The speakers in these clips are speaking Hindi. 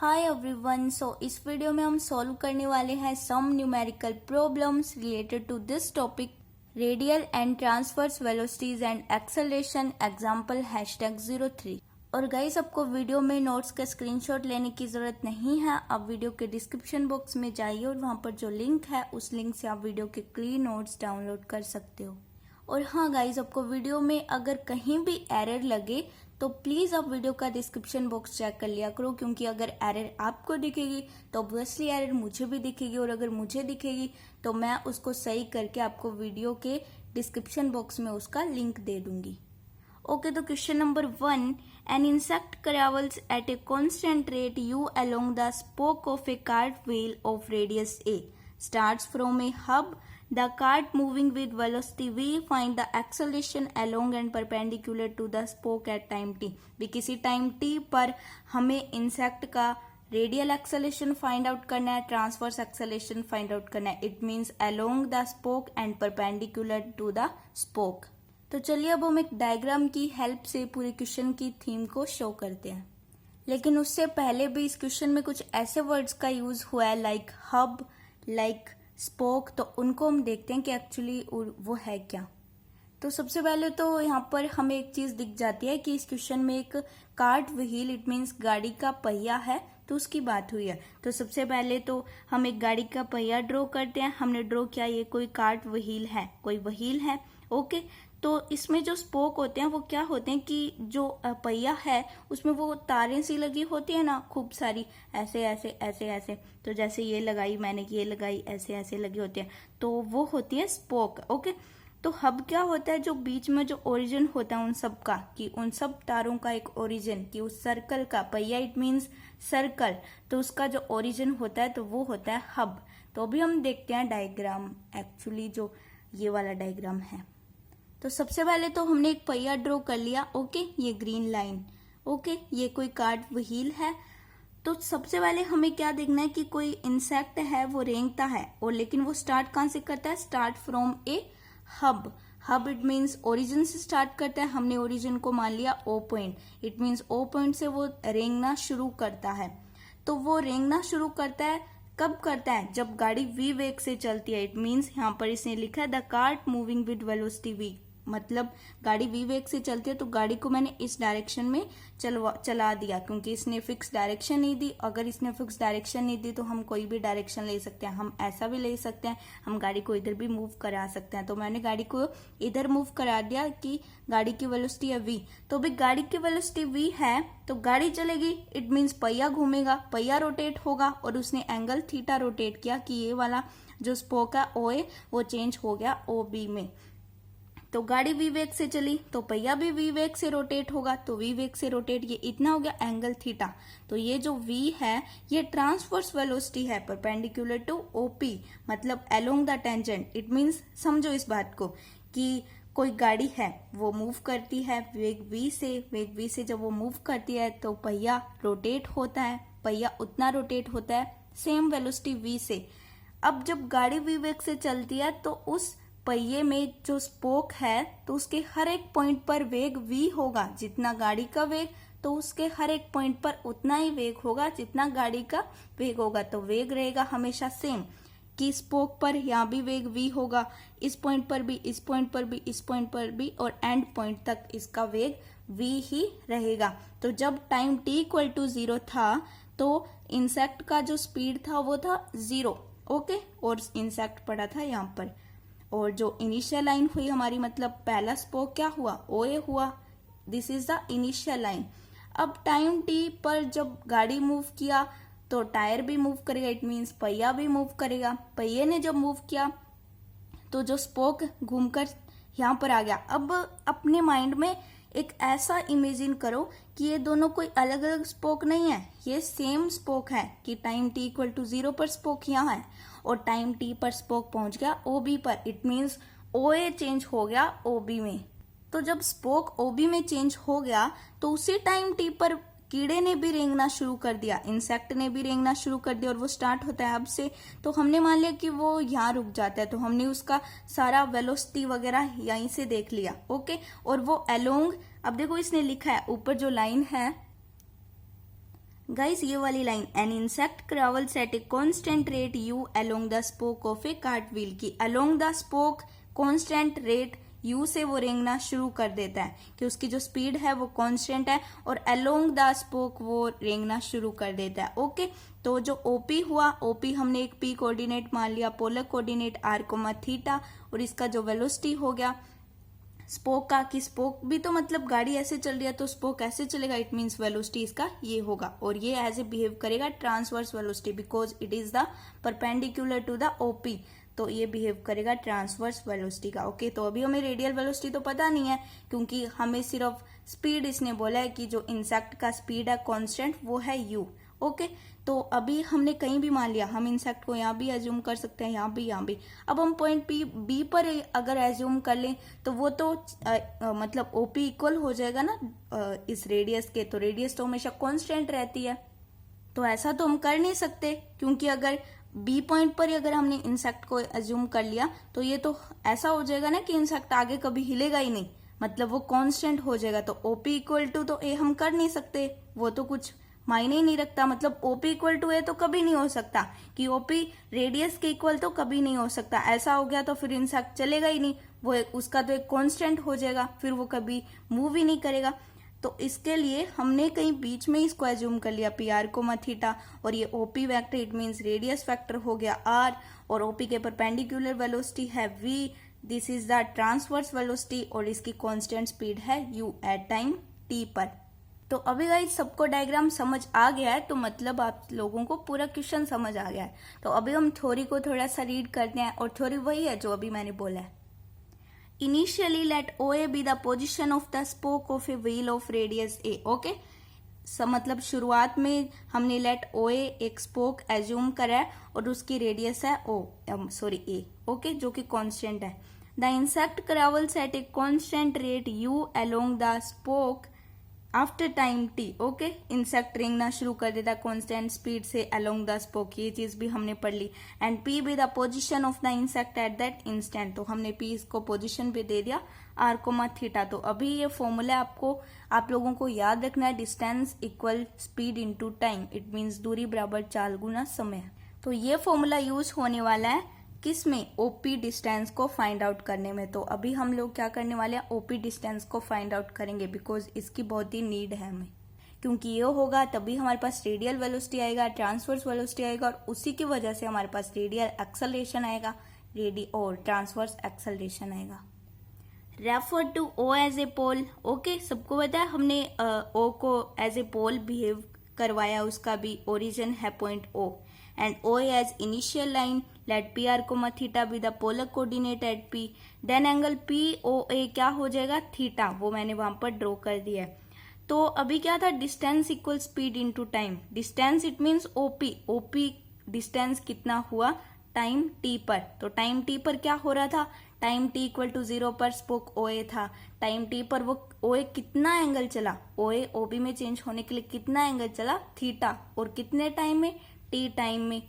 Hi everyone. इस वीडियो में हम सॉल्व करने वाले हैं some numerical problems related to this topic, radial and transverse velocities and acceleration, example #03। और गाइस, आपको वीडियो में नोट्स का स्क्रीनशॉट लेने की जरूरत नहीं है। आप वीडियो के डिस्क्रिप्शन बॉक्स में जाइए और वहां पर जो लिंक है उस लिंक से आप वीडियो के क्लियर नोट्स डाउनलोड कर सकते हो। और हाँ गाइस, आपको वीडियो में अगर कहीं भी एरर लगे तो प्लीज आप वीडियो का डिस्क्रिप्शन बॉक्स चेक कर लिया करो, क्योंकि अगर एरर आपको दिखेगी तो ऑब्वियसली एरर मुझे भी दिखेगी, और अगर मुझे दिखेगी तो मैं उसको सही करके आपको वीडियो के डिस्क्रिप्शन बॉक्स में उसका लिंक दे दूंगी। ओके, तो question number 1, an insect travels at a constant rate u along the spoke of a cart wheel of radius a, starts from a hub, the cart moving with velocity v, find the acceleration along and perpendicular to the spoke at time t। भी किसी टाइम t पर हमें इंसेक्ट का रेडियल एक्सेलेरेशन फाइंड आउट करना है, ट्रांसवर्स एक्सेलेरेशन फाइंड आउट करना है। It means along the spoke and perpendicular to the spoke. तो चलिए अब हम एक डायग्राम की हेल्प से पूरे क्वेश्चन की थीम को शो करते हैं। लेकिन उससे पहले भी इस क्वेश्चन में कुछ ऐसे वर्ड्स का यूज हुआ है लाइक हब, लाइक स्पोक, तो उनको हम देखते हैं कि एक्चुअली वो है क्या। तो सबसे पहले तो यहाँ पर हमें एक चीज दिख जाती है कि इस क्वेश्चन में एक कार्ट व्हील, इट मीन्स गाड़ी का पहिया है, तो उसकी बात हुई है। तो सबसे पहले तो हम एक गाड़ी का पहिया ड्रॉ करते हैं। हमने ड्रॉ किया, ये कोई कार्ट व्हील है, कोई व्हील है। ओके, तो इसमें जो स्पोक होते हैं वो क्या होते हैं कि जो पहिया है उसमें वो तारें सी लगी होती है ना, खूब सारी, ऐसे ऐसे ऐसे ऐसे। तो जैसे ये लगाई मैंने, ये लगाई, ऐसे ऐसे लगी होती है, तो वो होती है स्पोक। ओके, तो हब क्या होता है, जो बीच में जो ओरिजिन होता है उन सब का, कि उन सब तारों का एक ओरिजिन, कि उस सर्कल का, पहिया इट मीन्स सर्कल, तो उसका जो ओरिजिन होता है तो वो होता है हब। तो अभी हम देखते हैं डायग्राम, एक्चुअली जो ये वाला डायग्राम है। तो सबसे पहले तो हमने एक पहिया ड्रॉ कर लिया। ओके, ये ग्रीन लाइन। ओके, ये कोई कार्ट व्हील है। तो सबसे पहले हमें क्या देखना है कि कोई इंसेक्ट है, वो रेंगता है, और लेकिन वो स्टार्ट कहाँ से करता है, start from a hub. Hub it means origin से स्टार्ट करता है। हमने ओरिजिन को मान लिया O point, it means O point से वो रेंगना शुरू करता है। तो वो रेंगना शुरू करता है कब करता है, जब गाड़ी v वेग से चलती है। इट मीन्स यहाँ पर इसने लिखा है the cart moving with velocity v, मतलब गाड़ी v वेग से चलती है, तो गाड़ी को मैंने इस डायरेक्शन में चला दिया, क्योंकि इसने फिक्स डायरेक्शन नहीं दी। अगर इसने फिक्स डायरेक्शन नहीं दी तो हम कोई भी डायरेक्शन ले सकते हैं, हम ऐसा भी ले सकते हैं, हम गाड़ी को इधर भी मूव करा सकते हैं। तो मैंने गाड़ी को इधर मूव करा दिया कि गाड़ी की वेलोसिटी है v। तो भी गाड़ी की वेलोसिटी v है तो गाड़ी चलेगी, इट मीन्स पहिया घूमेगा, पहिया रोटेट होगा, और उसने एंगल थीटा रोटेट किया कि ये वाला जो स्पोक है ओ ए वो चेंज हो गया ओ बी में। तो गाड़ी v वेग से चली तो पहिया भी v वेग से रोटेट होगा, तो v वेग से रोटेट, ये इतना हो गया एंगल थीटा। तो ये जो v है ये ट्रांसवर्स वेलोसिटी है परपेंडिकुलर टू ओपी, मतलब along the tangent. It means समझो इस बात को कि कोई गाड़ी है, वो मूव करती है वेग v से जब वो मूव करती है तो पहिया रोटेट होता है, पहिया उतना रोटेट होता है सेम वेलोसिटी v से। अब जब गाड़ी v वेग से चलती है तो उस पहिए में जो स्पोक है तो उसके हर एक पॉइंट पर वेग v होगा, जितना गाड़ी का वेग, तो उसके हर एक पॉइंट पर उतना ही वेग होगा जितना गाड़ी का वेग होगा। तो वेग रहेगा हमेशा सेम, कि स्पोक पर यहाँ भी वेग v होगा, इस पॉइंट पर भी, इस पॉइंट पर भी, इस पॉइंट पर भी, और एंड पॉइंट तक इसका वेग v ही रहेगा। तो जब टाइम t=0 था तो इंसेक्ट का जो स्पीड था वो था 0। ओके, और इंसेक्ट पड़ा था यहाँ पर, और जो इनिशियल लाइन हुई हमारी, मतलब पहला स्पोक क्या हुआ, ओ ए हुआ, this is the initial line. अब टाइम टी पर जब गाड़ी मूव किया तो टायर भी मूव करेगा, इट मीन्स पहिया भी मूव करेगा। पहिए ने जब मूव किया तो जो स्पोक घूमकर यहाँ पर आ गया। अब अपने माइंड में एक ऐसा इमेजिन करो कि ये दोनों कोई अलग अलग स्पोक नहीं है, ये सेम स्पोक है, कि टाइम t=0 पर स्पोक यहाँ है और टाइम t पर स्पोक पहुंच गया OB पर। इट मीन्स OA चेंज हो गया OB में। तो जब स्पोक OB में चेंज हो गया तो उसी टाइम t पर कीड़े ने भी रेंगना शुरू कर दिया, इंसेक्ट ने भी रेंगना शुरू कर दिया, और वो स्टार्ट होता है अब से। तो हमने मान लिया कि वो यहाँ रुक जाता है, तो हमने उसका सारा वेलोसिटी वगैरह यहीं से देख लिया। ओके, और वो अलोंग, अब देखो इसने लिखा है ऊपर जो लाइन है गाइस ये वाली line, an insect travels at a constant rate u along the spoke of a cart wheel की along the spoke constant rate u से वो रेंगना शुरू कर देता है कि उसकी जो स्पीड है वो कांस्टेंट है और अलोंग द स्पोक वो रेंगना शुरू कर देता है। ओके, तो जो ओपी हुआ, ओपी हमने एक पी कोऑर्डिनेट मान लिया, polar coordinate r comma theta, और इसका जो वेलोसिटी हो गया स्पोक का, कि स्पोक भी तो मतलब गाड़ी ऐसे चल रही है तो स्पोक ऐसे चलेगा, इट मीन्स वेलोसिटी इसका ये होगा और ये एज ए बिहेव करेगा transverse velocity because it is the perpendicular to the OP, तो ये बिहेव करेगा ट्रांसवर्स वेलोसिटी का। ओके, तो अभी हमें रेडियल वेलोसिटी तो पता नहीं है क्योंकि हमें सिर्फ स्पीड इसने बोला है कि जो इंसेक्ट का स्पीड है कांस्टेंट वो है यू। ओके, तो अभी हमने कहीं भी मान लिया, हम इंसेक्ट को यहाँ भी एज्यूम कर सकते हैं, यहाँ भी, यहाँ भी। अब हम पॉइंट पी बी पर अगर एज्यूम कर लें तो वो तो मतलब ओपी इक्वल हो जाएगा ना इस रेडियस के, तो रेडियस तो हमेशा कांस्टेंट रहती है, तो ऐसा तो हम कर नहीं सकते क्योंकि अगर बी पॉइंट पर अगर हमने इंसेक्ट को एज्यूम कर लिया तो ये तो ऐसा हो जाएगा ना कि इंसेक्ट आगे कभी हिलेगा ही नहीं, मतलब वो कांस्टेंट हो जाएगा, तो ओपी इक्वल टू तो ए हम कर नहीं सकते, वो तो कुछ मायने ही नहीं रखता, मतलब ओपी इक्वल टू ए तो कभी नहीं हो सकता कि ओपी रेडियस के इक्वल तो कभी नहीं हो सकता, ऐसा हो गया तो फिर इंसेक्ट चलेगा ही नहीं, वो उसका तो एक कांस्टेंट हो जाएगा, फिर वो कभी मूव ही नहीं करेगा। तो इसके लिए हमने कहीं बीच में इसको एज्यूम कर लिया पी आर कोमा थीटा, और ये OP vector it means radius vector हो गया आर, और ओपी के परपेंडिकुलर वेलोसिटी है v, this is the transverse velocity, और इसकी कांस्टेंट स्पीड है यू एट टाइम टी पर। तो अभी गाइस सबको डायग्राम समझ आ गया है, तो मतलब आप लोगों को पूरा क्वेश्चन समझ आ गया है। तो अभी हम थ्योरी को थोड़ा सा रीड करते हैं, और थ्योरी वही है जो अभी मैंने बोला है। Initially let OA be the position of the spoke of a wheel of radius A। Okay, मतलब शुरुआत में हमने लेट OA एक स्पोक एज्यूम करा है और उसकी रेडियस है A, ओके, जो कि कांस्टेंट है। The insect travels at a constant rate U along the spoke after time t. Okay, insect रेंगना शुरू कर देता कांस्टेंट स्पीड से अलोंग द स्पोक, ये चीज भी हमने पढ़ ली। And p be the position of the insect at that instant, तो हमने पी इसको पोजीशन पे दे दिया आर कोमा थीटा। तो अभी ये फॉर्मूला आपको आप लोगों को याद रखना है, distance equal speed into time, it means दूरी बराबर चाल गुना समय। तो ये फॉर्मूला यूज होने वाला है किस में, ओपी डिस्टेंस को फाइंड आउट करने में। तो अभी हम लोग क्या करने वाले हैं, ओपी डिस्टेंस को फाइंड आउट करेंगे बिकॉज इसकी बहुत ही नीड है हमें, क्योंकि ये होगा तभी हमारे पास रेडियल वेलोसिटी आएगा, ट्रांसवर्स वेलोसिटी आएगा, और उसी की वजह से हमारे पास रेडियल एक्सेलरेशन आएगा, और ट्रांसवर्स एक्सेलरेशन आएगा। Refer to O as a pole. Okay, सबको पता है हमने ओ को एज ए पोल बिहेव करवाया, उसका भी ओरिजिन है point O, and OA as initial line, let PR comma theta be the polar coordinate at P, then angle POA क्या हो जाएगा, थीटा, वो मैंने वहां पर ड्रॉ कर दिया है। तो अभी क्या था, distance equal speed into time, distance it means OP distance कितना हुआ टाइम टी पर, तो टाइम टी पर क्या हो रहा था, टाइम टी इक्वल टू 0 पर स्पोक OA था, टाइम टी पर वो OA कितना एंगल चला, OA OB में चेंज होने के लिए कितना एंगल चला, थीटा, और कितने टाइम में, टी टाइम में।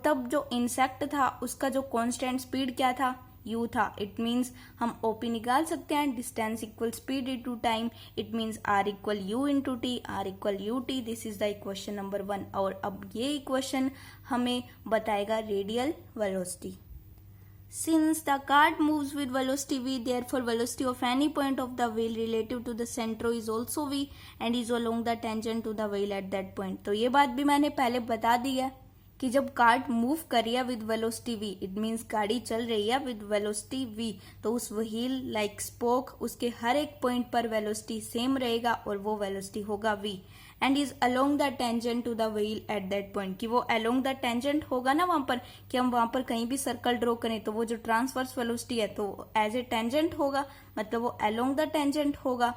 तब जो इंसेक्ट था उसका जो कांस्टेंट स्पीड क्या था, u था, इट मीन्स हम OP निकाल सकते हैं, distance equal speed into time, it means r equal u into T, r equal ut, this is the equation number 1। और अब ये इक्वेशन हमें बताएगा radial velocity. Since the cart moves with velocity v, therefore velocity of any point of the wheel relative to the centro is also v and is along the tangent to the wheel at that point। तो ये बात भी मैंने पहले बता दी है कि जब कार्ट मूव कर रही है with velocity v, it means गाड़ी चल रही है विद वेलोसिटी v, तो उस व्हील लाइक स्पोक उसके हर एक पॉइंट पर वेलोसिटी सेम रहेगा और वो वेलोसिटी होगा v, and is along the tangent to the wheel at that point, कि वो अलोंग द टेंजेंट होगा ना वहां पर, कि हम वहां पर कहीं भी सर्कल ड्रॉ करें तो वो जो ट्रांसवर्स वेलोसिटी है तो एज ए टेंजेंट होगा, मतलब वो अलोंग द टेंजेंट होगा।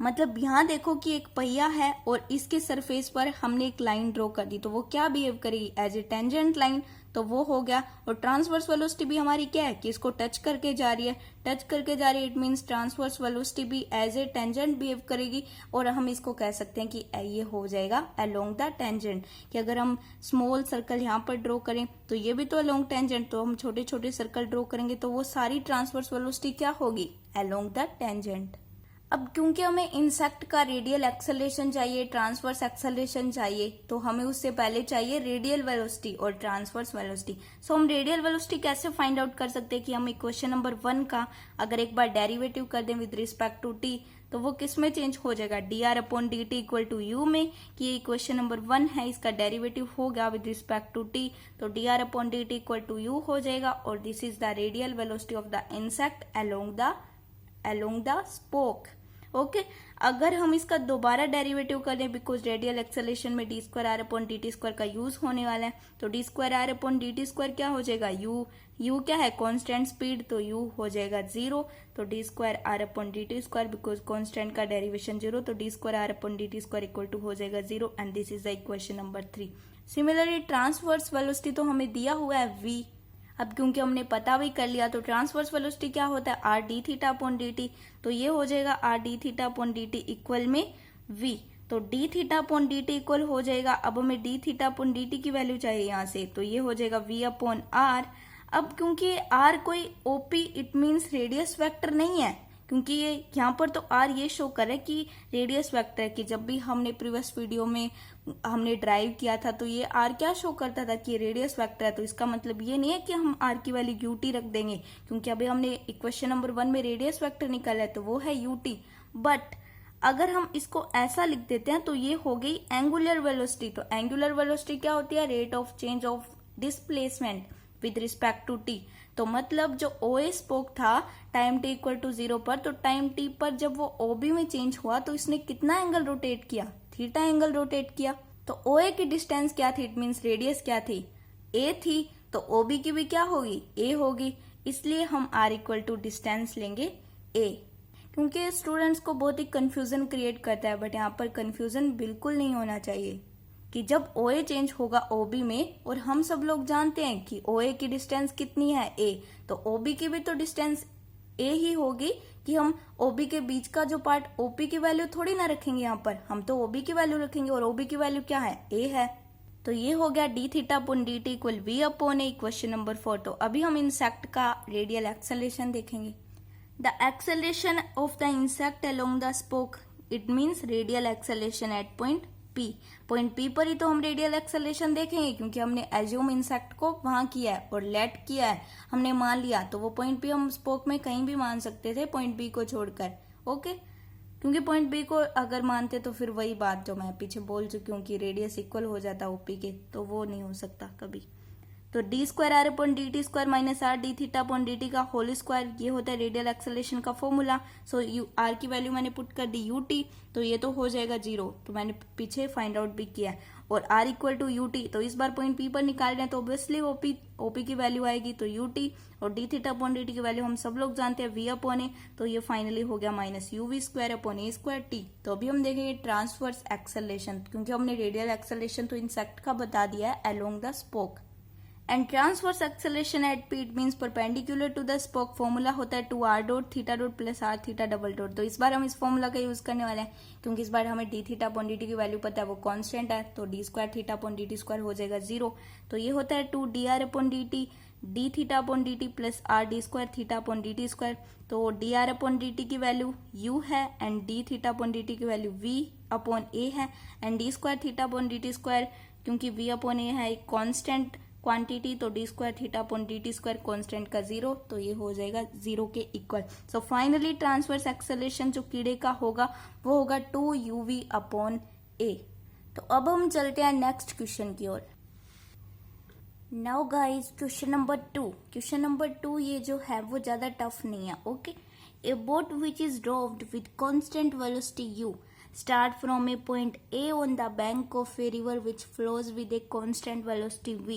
मतलब यहाँ देखो कि एक पहिया है और इसके सरफेस पर हमने एक लाइन ड्रॉ कर दी, तो वो क्या बिहेव करेगी, एज ए टेंजेंट लाइन, तो वो हो गया। और ट्रांसवर्स वेलोसिटी भी हमारी क्या है कि इसको टच करके जा रही है, टच करके जा रही है, इट मीन्स ट्रांसवर्स वेलोसिटी भी एज ए टेंजेंट बिहेव करेगी, और हम इसको कह सकते हैं कि ये हो जाएगा अलोंग द टेंजेंट, कि अगर हम स्मॉल सर्कल यहाँ पर ड्रॉ करें तो ये भी तो अलोंग टेंजेंट, तो हम छोटे छोटे सर्कल ड्रॉ करेंगे तो वो सारी ट्रांसवर्स वेलोसिटी क्या होगी, अलोंग द टेंजेंट। अब क्योंकि हमें इंसेक्ट का रेडियल एक्सेलरेशन चाहिए, ट्रांसवर्स एक्सेलरेशन चाहिए, तो हमें उससे पहले चाहिए रेडियल वेलोसिटी और ट्रांसवर्स वेलोसिटी। सो हम रेडियल वेलोसिटी कैसे फाइंड आउट कर सकते हैं कि हम इक्वेशन नंबर 1 का अगर एक बार डेरिवेटिव कर दें विद रिस्पेक्ट टू टी, तो वो किस में चेंज हो जाएगा, dr upon dt equal to u में, कि ये इक्वेशन नंबर 1 है, इसका डेरिवेटिव हो गया विद रिस्पेक्ट टू टी, तो dr upon dt equal to u हो जाएगा, और this is the radial velocity of the insect along the spoke. Okay, अगर हम इसका दोबारा डेरिवेटिव कर दें, बिकॉज रेडियल एक्सेलरेशन में d square r upon d t square का यूज होने वाला है, तो d square r upon d t square क्या हो जाएगा, यू क्या है, कांस्टेंट स्पीड, तो यू हो जाएगा 0, तो d square r upon d t square, because constant का डेरिवेशन 0, तो d square r upon d t square equal to हो जाएगा 0, and this is the equation number 3। Similarly transverse velocity तो हमें दिया हुआ है v, अब क्योंकि हमने पता भी कर लिया, तो ट्रांसवर्स वेलोसिटी क्या होता है, are d theta upon d T, तो ये हो जाएगा are d theta upon d T equal में v, तो D theta upon d T equal हो जाएगा, अब हमें d theta upon d t की वैल्यू चाहिए यहाँ से, तो ये हो जाएगा v अपॉन आर। अब क्योंकि r कोई OP it means radius vector नहीं है, क्योंकि ये यहाँ पर तो r ये शो कर रहा है कि रेडियस वेक्टर है, कि जब भी हमने प्रीवियस वीडियो में हमने ड्राइव किया था तो ये r क्या शो करता था कि रेडियस वेक्टर है, तो इसका मतलब ये नहीं है कि हम r की वैल्यू ut रख देंगे, क्योंकि अभी हमने इक्वेशन नंबर 1 में रेडियस वेक्टर निकाला है तो वो है ut। बट अगर हम इसको ऐसा लिख देते हैं तो ये हो गई एंगुलर वेलोसिटी, तो एंगुलर वेलोसिटी क्या होती है, rate of change of displacement with respect to t. तो मतलब जो OA स्पोक था टाइम t इक्वल टू 0 पर, तो टाइम t पर जब वो OB में चेंज हुआ तो इसने कितना एंगल रोटेट किया, थीटा एंगल रोटेट किया। तो OA की डिस्टेंस क्या थी, इट मीन्स रेडियस क्या थी, a थी, तो OB की भी क्या होगी, a होगी, इसलिए हम r इक्वल टू डिस्टेंस लेंगे a। क्योंकि स्टूडेंट्स को बहुत ही कंफ्यूजन क्रिएट करता है, बट यहाँ पर कंफ्यूजन बिल्कुल नहीं होना चाहिए कि जब OA चेंज होगा OB में, और हम सब लोग जानते हैं कि OA की डिस्टेंस कितनी है a, तो OB की भी तो डिस्टेंस a ही होगी, कि हम OB के बीच का जो पार्ट OP की वैल्यू थोड़ी ना रखेंगे, यहाँ पर हम तो OB की वैल्यू रखेंगे, और OB की वैल्यू क्या है, a है। तो ये हो गया D theta upon d T equal v upon a, question number 4। तो अभी हम इंसेक्ट का रेडियल एक्सेलरेशन देखेंगे। The acceleration of the insect along the spoke, it means radial acceleration at point point P पर ही तो हम रेडियल एक्सेलरेशन देखेंगे, क्योंकि हमने एज्यूम इंसेक्ट को वहां किया है और लेट किया है, हमने मान लिया, तो वो पॉइंट P हम स्पोक में कहीं भी मान सकते थे पॉइंट B को छोड़कर। ओके, क्योंकि पॉइंट B को अगर मानते तो फिर वही बात जो मैं पीछे बोल चुकी हूँ कि रेडियस इक्वल हो जाता OP के, तो वो नहीं हो सकता कभी। तो d square r upon d t square minus r d theta upon d t का होल स्क्वायर, ये होता है रेडियल एक्सेलरेशन का फॉर्मूला। सो आर की वैल्यू मैंने पुट कर दी यूटी, तो ये तो हो जाएगा 0, तो मैंने पीछे फाइंड आउट भी किया है। और आर इक्वल टू यूटी, तो इस बार पॉइंट पी पर निकाल रहे हैं, तो ऑब्वियसली ओपी की वैल्यू आएगी, तो यूटी, और D theta upon d t की वैल्यू हम सब लोग जानते हैं वी अपॉन ए, तो ये फाइनली हो गया minus u v square upon a square t. तो अभी हम देखेंगे ट्रांसवर्स एक्सेलरेशन, क्योंकि हमने रेडियल एक्सेलरेशन तो इंसेक्ट का बता दिया है along the spoke. And transverse acceleration at P, it means perpendicular to the spoke, formula होता है 2r dot theta dot plus r theta double dot. तो इस बार हम इस फॉर्मूला का यूज करने वाले हैं, क्योंकि इस बार हमें d theta upon d t की वैल्यू पता है, वो कांस्टेंट है, तो d square theta upon d t square हो जाएगा 0। तो ये होता है 2dr upon d t d theta upon d t plus r d square theta upon d t square. तो d r upon d t की वैल्यू u है, and d theta upon d t की वैल्यू v अपॉन a है, and D square theta upon d t square, क्योंकि v अपॉन a है एक कॉन्स्टेंट क्वांटिटी, तो d square theta upon d t square constant का 0, तो ये हो जाएगा 0 के equal. So finally transverse acceleration जो कीड़े का होगा वो होगा 2uv अपॉन a। तो अब हम चलते हैं नेक्स्ट क्वेश्चन की ओर। Now guys question number 2। Question number 2 ये जो है वो ज्यादा टफ नहीं है। Okay, a boat which is driven with constant velocity u start from a point A on the bank of a river which flows with a constant velocity v,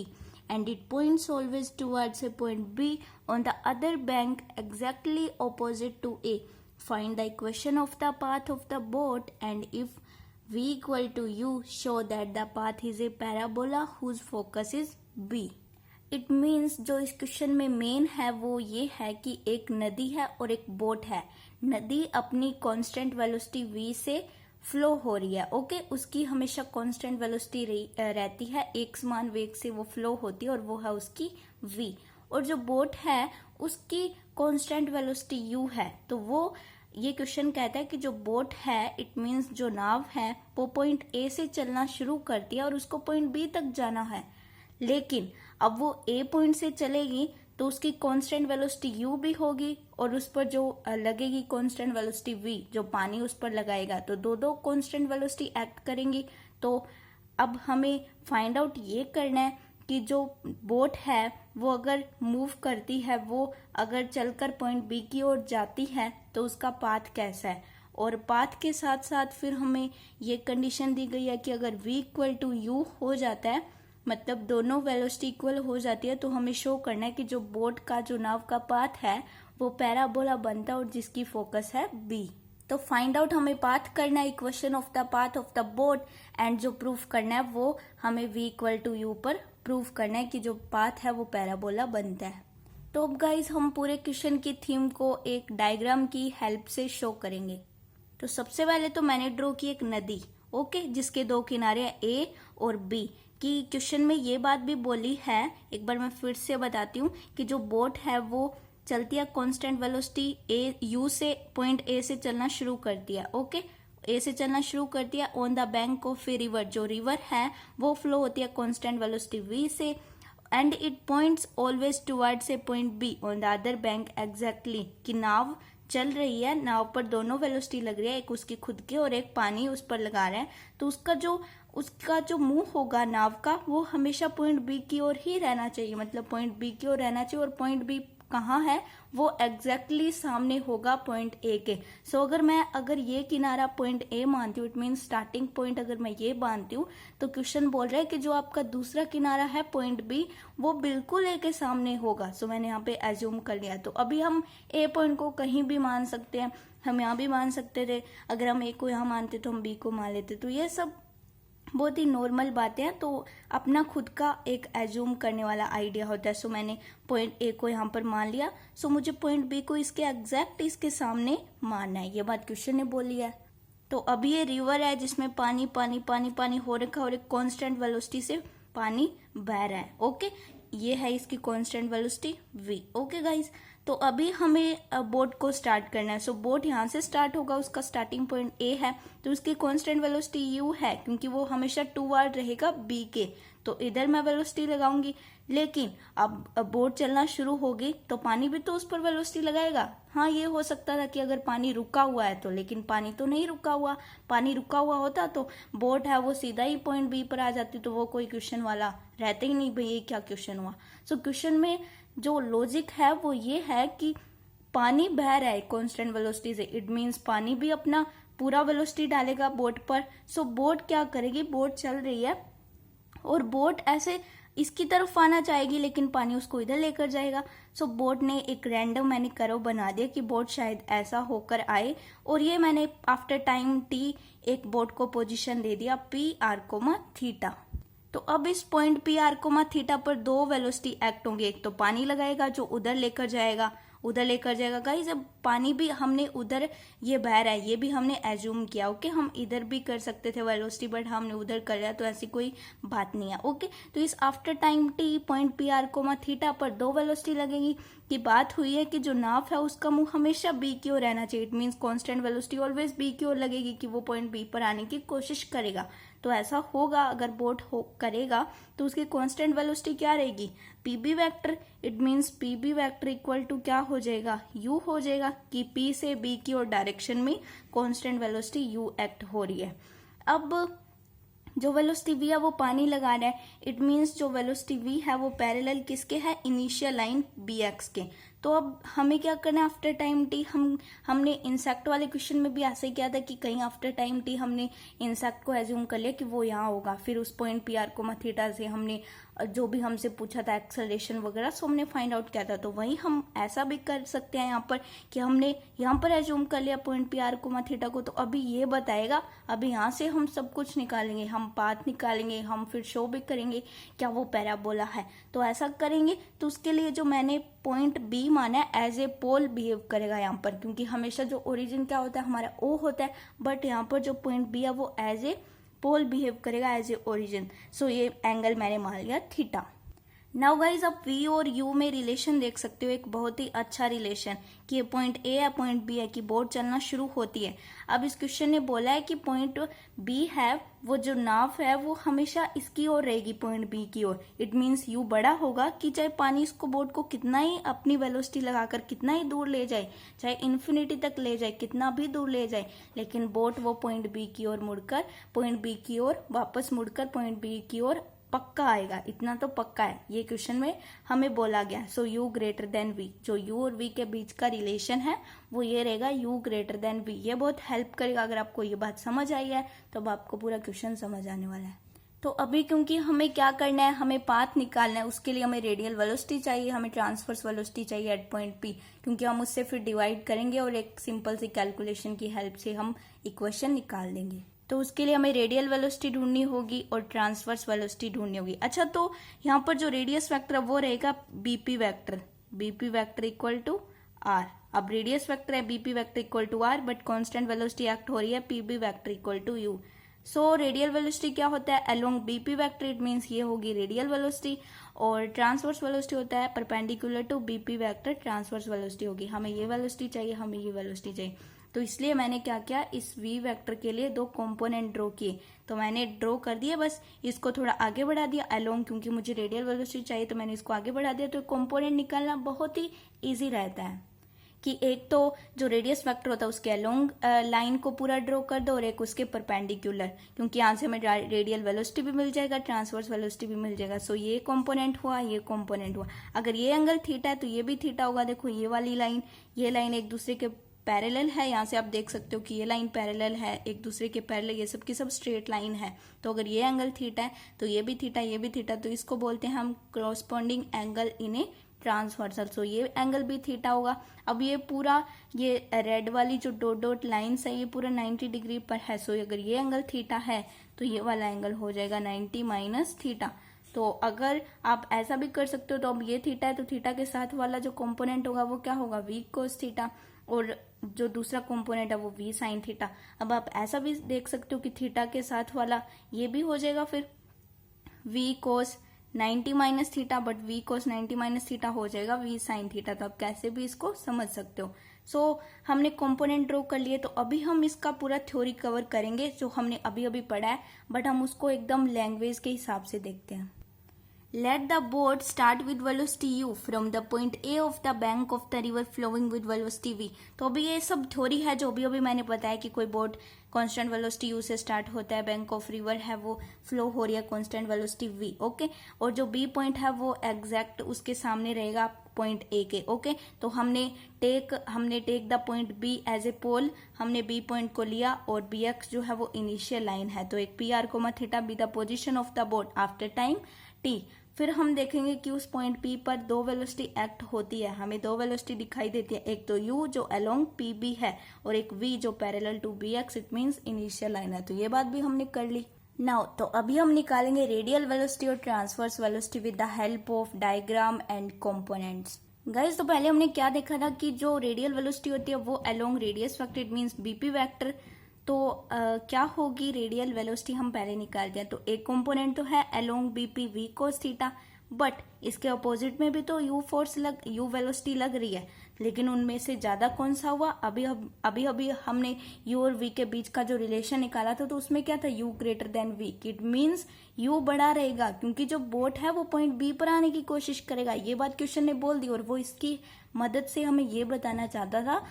and it points always towards a point B on the other bank exactly opposite to A. Find the equation of the path of the boat, and if v equal to u, show that the path is a parabola whose focus is B. It means जो इस क्वेश्चन में मेन है वो ये है कि एक नदी है और एक बोट है। नदी अपनी कांस्टेंट वेलोसिटी v से फ्लो हो रही है। ओके, उसकी हमेशा कांस्टेंट वेलोसिटी रहती है, एक समान वेग से वो फ्लो होती है, और वो है उसकी v। और जो बोट है उसकी कांस्टेंट वेलोसिटी u है, तो वो ये क्वेश्चन कहता है कि जो बोट है, इट मीन्स जो नाव है, वो पॉइंट ए से चलना शुरू करती है और उसको पॉइंट बी तक जाना है, लेकिन अब वो ए पॉइंट से चलेगी तो उसकी कांस्टेंट वेलोसिटी u भी होगी और उस पर जो लगेगी कांस्टेंट वेलोसिटी v, जो पानी उस पर लगाएगा, तो दो कांस्टेंट वेलोसिटी एक्ट करेंगी। तो अब हमें फाइंड आउट ये करना है कि जो बोट है वो अगर मूव करती है, वो अगर चलकर पॉइंट बी की ओर जाती है तो उसका पाथ कैसा है, और पाथ के साथ साथ फिर हमें ये कंडीशन दी गई है कि अगर v इक्वल टू यू हो जाता है, मतलब दोनों वेलोसिटी इक्वल हो जाती है, तो हमें शो करना है कि जो बोट का, जो नाव का पाथ है वो पैराबोला बनता है और जिसकी फोकस है बी। तो फाइंड आउट हमें पाथ करना है, equation of the path of the boat, and जो प्रूफ करना है वो हमें v इक्वल टू यू पर प्रूफ करना है कि जो पाथ है वो पैराबोला बनता है। तो अब गाइज हम पूरे क्वेश्चन की थीम को एक डायग्राम की हेल्प से शो करेंगे। तो सबसे पहले तो मैंने ड्रॉ की एक नदी, ओके, जिसके दो किनारे हैं A और B। कि क्वेश्चन में ये बात भी बोली है, एक बार मैं फिर से बताती हूँ, कि जो बोट है वो चलती है कांस्टेंट वेलोसिटी u से, पॉइंट A से चलना शुरू करती है, ओके, A से चलना शुरू करती है on the bank of a river. जो रिवर है वो फ्लो होती है कांस्टेंट वेलोसिटी v से, and it points always towards a point B on the other bank exactly. कि नाव चल रही है, नाव पर दोनों वेलोसिटी लग रही है, एक उसकी खुद की और एक पानी उस पर लगा रहे हैं, तो उसका जो मुंह होगा नाव का, वो हमेशा पॉइंट बी की ओर ही रहना चाहिए, मतलब पॉइंट बी की ओर रहना चाहिए। और पॉइंट बी कहाँ है, वो एग्जैक्टली सामने होगा पॉइंट ए के। सो अगर ये किनारा पॉइंट ए मानती हूँ, इट मीन स्टार्टिंग पॉइंट अगर मैं ये मानती हूँ, तो क्वेश्चन बोल रहा है कि जो आपका दूसरा किनारा है पॉइंट बी, वो बिल्कुल ए के सामने होगा। सो मैंने यहाँ पे एज्यूम कर लिया। तो अभी हम ए पॉइंट को कहीं भी मान सकते हैं, हम यहाँ भी मान सकते थे, अगर हम ए को यहाँ मानते तो हम बी को मान लेते। तो ये सब बहुत ही नॉर्मल बातें हैं, तो अपना खुद का एक एज्यूम करने वाला आइडिया होता है। सो मैंने पॉइंट ए को यहाँ पर मान लिया, सो मुझे पॉइंट बी को इसके एग्जैक्ट इसके सामने मानना है। ये बात क्वेश्चन ने बोली है। तो अभी ये रिवर है जिसमें पानी पानी पानी पानी हो रखा और एक कांस्टेंट वेलोसिटी से पानी बह रहा है, ओके, ये है इसकी constant velocity v, okay guys. तो अभी हमें बोट को स्टार्ट करना है। सो बोट यहाँ से स्टार्ट होगा, उसका स्टार्टिंग पॉइंट A है, तो उसकी कांस्टेंट वेलोसिटी u है, क्योंकि वो हमेशा टूवर्ड रहेगा B के, तो इधर मैं वेलोसिटी लगाऊंगी। लेकिन अब बोट चलना शुरू होगी तो पानी भी तो उस पर वेलोसिटी लगाएगा। हाँ, ये हो सकता था कि अगर पानी रुका हुआ है तो, लेकिन पानी तो नहीं रुका हुआ। पानी रुका हुआ होता तो बोट है वो सीधा ही पॉइंट बी पर आ जाती, तो वो कोई क्वेश्चन वाला रहते ही नहीं, भाई ये क्या क्वेश्चन हुआ। सो क्वेश्चन में जो लॉजिक है वो ये है कि पानी बह रहा है कांस्टेंट वेलोसिटी से, इट मीन्स पानी भी अपना पूरा वेलोसिटी डालेगा बोट पर। सो बोट क्या करेगी, बोट चल रही है और बोट ऐसे इसकी तरफ आना चाहेगी, लेकिन पानी उसको इधर लेकर जाएगा। सो बोट ने एक रैंडम मैंने कर्व बना दिया कि बोट शायद ऐसा होकर आए, और ये मैंने आफ्टर टाइम t एक बोट को पोजीशन दे दिया p r, तो अब इस पॉइंट p r, पर दो वेलोसिटी एक्ट होंगे। एक तो पानी लगाएगा जो उधर लेकर जाएगा, गाइस। अब पानी भी हमने उधर, ये बह रहा है, ये भी हमने एज्यूम किया, ओके। हम इधर भी कर सकते थे वेलोसिटी, बट हमने उधर कर लिया, तो ऐसी कोई बात नहीं है, ओके। तो इस after time t point p r, पर दो वेलोसिटी लगेगी। की बात हुई है कि जो नाव है उसका मुंह हमेशा बी की ओर रहना चाहिए, it means constant velocity always be की ओर लगेगी कि वो पॉइंट बी पर आने की कोशिश करेगा। तो ऐसा होगा, अगर बोट करेगा तो उसकी कांस्टेंट वेलोसिटी क्या रहेगी, pb vector, it means pb vector equal to क्या हो जाएगा, u हो जाएगा, कि p से b की ओर डायरेक्शन में कांस्टेंट वेलोसिटी u एक्ट हो रही है। अब जो वेलोसिटी v है वो पानी लगा रहा है, इट मीन्स जो वेलोसिटी v है वो पैरेलल किसके है, इनिशियल लाइन bx के। तो अब हमें क्या करना है, आफ्टर टाइम t, हमने इंसेक्ट वाले क्वेश्चन में भी ऐसे ही किया था कि कहीं आफ्टर टाइम t हमने इंसेक्ट को एज्यूम कर लिया कि वो यहाँ होगा, फिर उस पॉइंट p r, से हमने जो भी हमसे पूछा था एक्सेलरेशन वगैरह, सो हमने फाइंड आउट किया था। तो वही हम ऐसा भी कर सकते हैं यहाँ पर कि हमने यहाँ पर एज्यूम कर लिया पॉइंट p r, को। तो अभी ये बताएगा, अभी यहाँ से हम सब कुछ निकालेंगे, हम पाथ निकालेंगे, हम फिर शो भी करेंगे क्या वो पैराबोला है। तो ऐसा करेंगे, तो उसके लिए जो मैंने पॉइंट बी माना है एज ए पोल बिहेव करेगा यहाँ पर, क्योंकि हमेशा जो ओरिजिन क्या होता है हमारा ओ होता है, बट यहाँ पर जो पॉइंट बी है वो एज ए पोल बिहेव करेगा एज ए ओरिजिन। सो ये एंगल मैंने मान लिया थीटा। नाउ गाइज आप वी और यू में रिलेशन देख सकते हो, एक बहुत ही अच्छा रिलेशन कि ये पॉइंट ए है पॉइंट बी है कि बोट चलना शुरू होती है। अब इस क्वेश्चन ने बोला है कि पॉइंट बी है वो जो नाव है वो हमेशा इसकी ओर रहेगी, पॉइंट बी की ओर। इट मीन्स यू बड़ा होगा कि चाहे पानी इसको बोट को कितना ही अपनी वेलोसिटी लगाकर कितना ही दूर ले जाए, चाहे इन्फिनिटी तक ले जाए, कितना भी दूर ले जाए, लेकिन बोट वो पॉइंट बी की ओर मुड़कर पॉइंट बी की ओर वापस मुड़कर पॉइंट बी की ओर पक्का आएगा। इतना तो पक्का है, ये क्वेश्चन में हमें बोला गया। So u greater than v, जो यू और वी के बीच का रिलेशन है वो ये रहेगा, यू ग्रेटर देन वी। ये बहुत हेल्प करेगा। अगर आपको ये बात समझ आई है तो अब आपको पूरा क्वेश्चन समझ आने वाला है। तो अभी क्योंकि हमें क्या करना है, हमें पाथ निकालना है, उसके लिए हमें रेडियल वेलोसिटी चाहिए, हमें ट्रांसवर्स वेलोसिटी चाहिए एट पॉइंट पी, क्योंकि हम उससे फिर डिवाइड करेंगे और एक सिंपल सी कैलकुलेशन की हेल्प से हम इक्वेशन निकाल देंगे। तो उसके लिए हमें रेडियल वेलोसिटी ढूंढनी होगी और ट्रांसवर्स वेलोसिटी ढूंढनी होगी। अच्छा, तो यहाँ पर जो रेडियस वेक्टर है वो रहेगा BP vector, BP vector equal to r. अब रेडियस वेक्टर है BP vector equal to r, but constant velocity act हो रही है PB vector equal to u. So radial velocity क्या होता है, along BP vector, it means ये होगी रेडियल वेलोसिटी, और ट्रांसवर्स वेलोसिटी होता है perpendicular to BP vector, transverse velocity होगी। हमें ये वेलोसिटी चाहिए, हमें ये वेलोसिटी चाहिए। तो इसलिए मैंने क्या किया, इस v वेक्टर के लिए दो कंपोनेंट ड्रॉ किए। तो मैंने ड्रॉ कर दिया, बस इसको थोड़ा आगे बढ़ा दिया अलोंग, क्योंकि मुझे रेडियल वेलोसिटी चाहिए तो मैंने इसको आगे बढ़ा दिया। तो कंपोनेंट निकालना बहुत ही इजी रहता है कि एक तो जो रेडियस वेक्टर होता है उसके अलोंग लाइन को पूरा ड्रॉ कर दो और एक उसके परपेंडिकुलर, क्योंकि यहाँ से हमें रेडियल वेलोसिटी भी मिल जाएगा, ट्रांसवर्स वेलोसिटी भी मिल जाएगा। सो ये कंपोनेंट हुआ, ये कंपोनेंट हुआ। अगर ये एंगल थीटा है तो ये भी थीटा होगा। देखो ये वाली लाइन, ये लाइन एक दूसरे के पैरेलल है। यहाँ से आप देख सकते हो कि ये लाइन पैरेलल है एक दूसरे के पैरेलल, ये सब की सब स्ट्रेट लाइन है। तो अगर ये एंगल थीटा है तो ये भी थीटा, ये भी थीटा, तो इसको बोलते हैं हम corresponding angle in a transversal. So ये एंगल भी थीटा होगा। अब ये पूरा ये रेड वाली जो डॉट डॉट लाइन्स है ये पूरा 90 डिग्री पर है। सो अगर ये एंगल थीटा है तो ये वाला एंगल हो जाएगा 90 माइनस थीटा। तो अगर आप ऐसा भी कर सकते हो, तो अब ये थीटा है तो थीटा के साथ वाला जो कंपोनेंट होगा वो क्या होगा, वी कोस थीटा, और जो दूसरा कंपोनेंट है वो वी साइन थीटा। अब आप ऐसा भी देख सकते हो कि थीटा के साथ वाला ये भी हो जाएगा फिर v cos 90 minus theta, but v cos 90 minus theta हो जाएगा वी साइन थीटा। तो आप कैसे भी इसको समझ सकते हो। सो हमने कंपोनेंट ड्रॉ कर लिए, तो अभी हम इसका पूरा थ्योरी कवर करेंगे जो हमने अभी अभी पढ़ा है, बट हम उसको एकदम लैंग्वेज के हिसाब से देखते हैं। Let the boat start with velocity u from the point A of the bank of the river flowing with velocity v। तो अभी ये सब थ्योरी है जो अभी अभी मैंने बताया कि कोई बोट कांस्टेंट वेलोसिटी u से स्टार्ट होता है, बैंक ऑफ रिवर है वो फ्लो हो रही है कांस्टेंट वेलोसिटी v, ओके। और जो b पॉइंट है वो एग्जैक्ट उसके सामने रहेगा पॉइंट a के, ओके। तो हमने take the point b as a pole, हमने b पॉइंट को लिया और bx जो है वो इनिशियल लाइन है। तो एक pr comma theta be the position of the boat after time t। फिर हम देखेंगे कि उस पॉइंट P पर दो वेलोसिटी एक्ट होती है, हमें दो वेलोसिटी दिखाई देती है, एक तो U जो अलोंग PB है और एक V जो parallel to BX, it means initial line है। तो ये बात भी हमने कर ली। नाउ तो अभी हम निकालेंगे रेडियल वेलोसिटी और transverse velocity with the help of diagram and components. Guys, तो पहले हमने क्या देखा था कि जो रेडियल वेलोसिटी होती है वो along radius vector, it means BP vector. तो क्या होगी रेडियल वेलोसिटी हम पहले निकालते हैं। तो एक कंपोनेंट तो है along BP v cos theta, but इसके अपोजिट में भी तो यू वेलोसिटी लग रही है, लेकिन उनमें से ज्यादा कौन सा हुआ, अभी हमने यू और वी के बीच का जो रिलेशन निकाला था तो उसमें क्या था, u greater than v. It means u बड़ा रहेगा क्योंकि जो बोट है वो पॉइंट बी पर आने की कोशिश करेगा। ये बात क्वेश्चन ने बोल दी और वो इसकी मदद से हमें ये बताना चाहता था,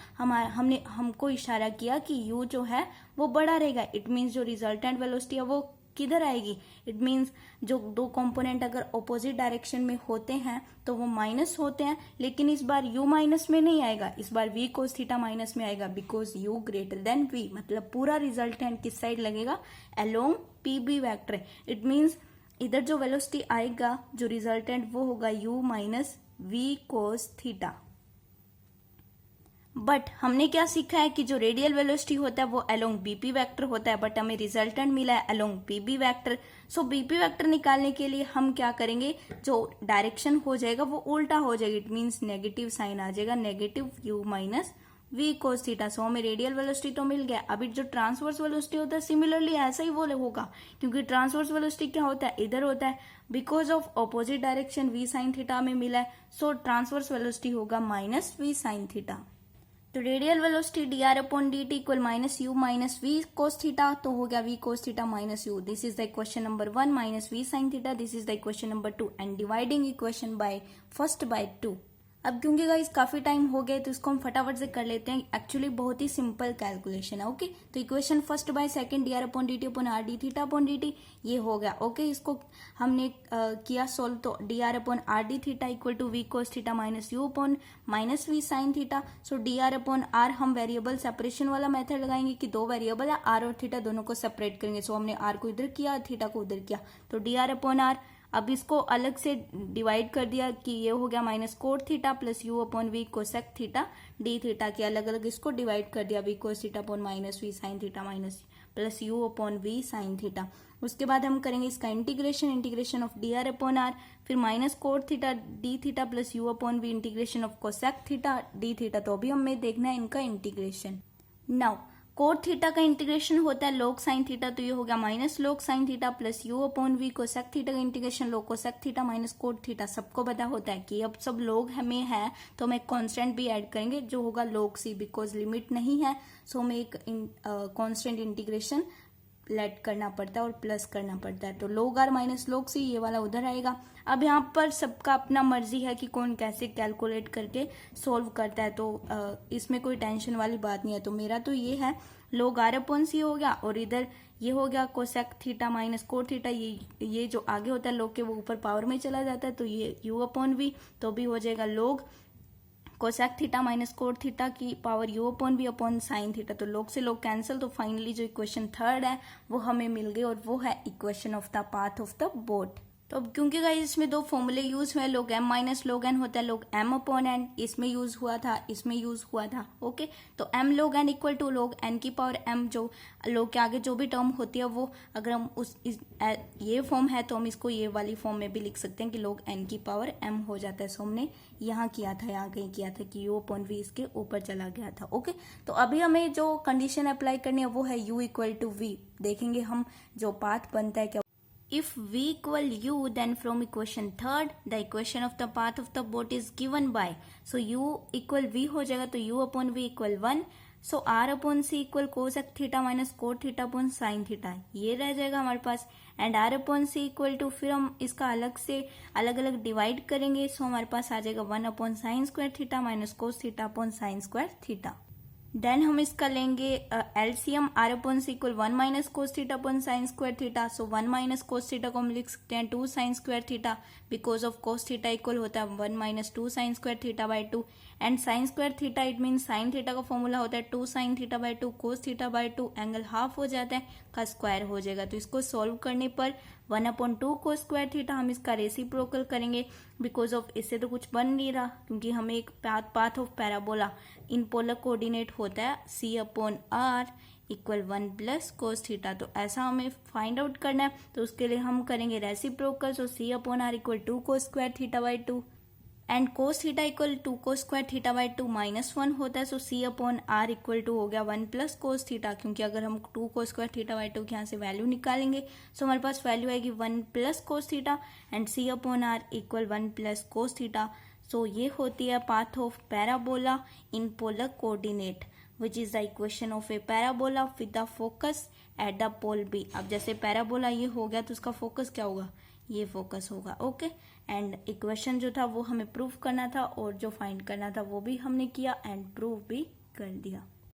हमको इशारा किया कि यू जो है वो बड़ा रहेगा। इट मीन्स जो रिजल्टेंट वेलोसिटी है वो किधर आएगी, इट मीन्स जो दो कंपोनेंट अगर ऑपोजिट डायरेक्शन में होते हैं तो वो माइनस होते हैं, लेकिन इस बार u माइनस में नहीं आएगा, इस बार v कोस थीटा माइनस में आएगा, because u greater than v। मतलब पूरा रिजल्टेंट किस साइड लगेगा, along pb vector. It means इधर जो वेलोसिटी आएगा जो रिजल्टेंट वो होगा u minus v cos theta. But हमने क्या सीखा है कि जो रेडियल वेलोसिटी होता है वो अलोंग बीपी वेक्टर होता है, बट हमें रिजल्टेंट मिला है अलोंग पीबी वेक्टर। सो बीपी वेक्टर निकालने के लिए हम क्या करेंगे, जो डायरेक्शन हो जाएगा वो उल्टा हो जाएगा, इट मींस नेगेटिव साइन आ जाएगा, negative u minus v cos theta. So हमें रेडियल वेलोसिटी तो मिल गया। अभी जो ट्रांसवर्स वेलोसिटी होता है सिमिलरली ऐसा ही वो होगा, क्योंकि ट्रांसवर्स वेलोसिटी क्या होता है, इधर होता है, because of opposite direction v sine theta में मिला है, सो ट्रांसवर्स वेलोसिटी होगा माइनस v साइन थीटा। तो radial velocity dr upon dt equal minus u minus v cos theta, तो हो गया v cos theta minus u. This is the equation number 1 minus v sine theta, this is the equation number 2 and dividing equation by first by 2। अब क्योंकि गाइस काफी टाइम हो गए तो इसको हम फटाफट से कर लेते हैं। एक्चुअली बहुत ही सिंपल कैलकुलेशन है। ओके, तो equation first by second dr upon dt upon r d theta upon dt ये हो गया। ओके, इसको हमने किया सोल्व, तो dr upon r d theta equal to v cos theta minus u upon minus v sine theta. So dr upon r हम वेरिएबल सेपरेशन वाला मेथड लगाएंगे कि दो वेरिएबल है r और थीटा, दोनों को सेपरेट करेंगे। सो हमने r को इधर किया, थीटा को उधर किया, तो dr अपॉन r। अब इसको अलग से डिवाइड कर दिया कि ये हो गया minus cot theta plus u upon v cosec theta d theta के अलग अलग इसको डिवाइड कर दिया, v cos theta upon minus v sine theta minus plus u upon v sine theta. उसके बाद हम करेंगे इसका integration of d r upon r, फिर minus cot theta d theta plus u upon v integration of cosec theta d theta. तो अभी हमें देखना है इनका इंटीग्रेशन। नाउ कोट थीटा का इंटीग्रेशन होता है log साइन थीटा, तो ये हो गया minus log sine theta plus u upon v. Cosec theta का integration log cosec theta minus cot theta. सबको पता होता है कि अब सब log हमें है तो हम एक कांस्टेंट भी ऐड करेंगे जो होगा log c, बिकॉज लिमिट नहीं है, सो हमें एक कांस्टेंट इंटीग्रेशन लेट करना पड़ता है और प्लस करना पड़ता है। तो log r minus log c ये वाला उधर आएगा। अब यहाँ पर सबका अपना मर्जी है कि कौन कैसे कैलकुलेट करके सोल्व करता है, तो इसमें कोई टेंशन वाली बात नहीं है। तो मेरा तो ये है log r अपॉन c हो गया, और इधर ये हो गया cosec theta minus cot theta, ये जो आगे होता है log के वो ऊपर पावर में चला जाता है, तो ये u अपॉन v, तो भी हो जाएगा log cosec theta minus cot theta की power u upon b upon sine theta. तो log से log कैंसिल, तो फाइनली जो इक्वेशन थर्ड है वो हमें मिल गई, और वो है equation of the path of the boat. तो अब क्योंकि गाइस इसमें दो फॉर्मूले यूज हुए, log m minus log n होता है log m अपॉन n, इसमें यूज हुआ था, इसमें यूज हुआ था। ओके, तो m log n equal to log n की पावर m, जो log के आगे जो भी टर्म होती है वो अगर हम ये फॉर्म है तो हम इसको ये वाली फॉर्म में भी लिख सकते हैं कि log n की पावर m हो जाता है। सो हमने यहाँ किया था, यहाँ कहीं किया था कि u अपॉन v इसके ऊपर चला गया था। ओके, तो अभी हमें जो कंडीशन अप्लाई करनी है वो है u इक्वल टू v। देखेंगे हम जो पाथ बनता है क्या। If v equal u, then from equation third, the equation of the path of the boat is given by, so u equal v हो जाएगा, तो u upon v equal 1, so r upon c equal cosec theta minus cot theta upon sine theta, ये रह जाएगा हमारे पास। And r upon c equal to, फिर हम इसका अलग से अलग अलग डिवाइड करेंगे, सो हमारे पास आ जाएगा 1 upon sine square theta minus cos theta upon sine square theta. Then हम इसका लेंगे LCM, r upon c equal 1 minus cos theta upon sine square theta. So 1 minus cos theta को हम लिख सकते हैं 2 sine square theta, because of cos theta equal होता है 1 minus 2 sine square theta by 2। And sine square theta it mean sine theta का फॉर्मूला होता है 2 sine theta by 2 cos theta by 2, angle half हो जाता है का स्क्वायर हो जाएगा। तो इसको सोल्व करने पर 1 अपॉन 2 कोस स्क्वायर थीटा हम इसका रेसिप्रोकल करेंगे, बिकॉज ऑफ इससे तो कुछ बन नहीं रहा, क्योंकि हमें एक path of parabola in polar coordinate होता है c upon r equal 1 plus cos theta. तो ऐसा हमें फाइंड आउट करना है, तो उसके लिए हम करेंगे reciprocal. So c upon r equal 2 cos square theta by 2 and cos theta equal 2 cos square theta by 2 minus 1 होता है। So c upon r equal to हो गया 1 प्लस कोस थीटा, क्योंकि अगर हम 2 कोस स्क्वायर थीटा बाई 2 के यहाँ से वैल्यू निकालेंगे, सो हमारे पास वैल्यू आएगी 1 plus cos theta and c upon r equal 1 plus cos theta. So ये होती है path of parabola in polar coordinate, which is the equation of a parabola with the focus at the pole b. अब जैसे पैराबोला ये हो गया तो उसका फोकस क्या होगा, ये फोकस होगा। ओके, एंड इक्वेशन जो था वो हमें प्रूव करना था, और जो फाइंड करना था वो भी हमने किया एंड प्रूव भी कर दिया।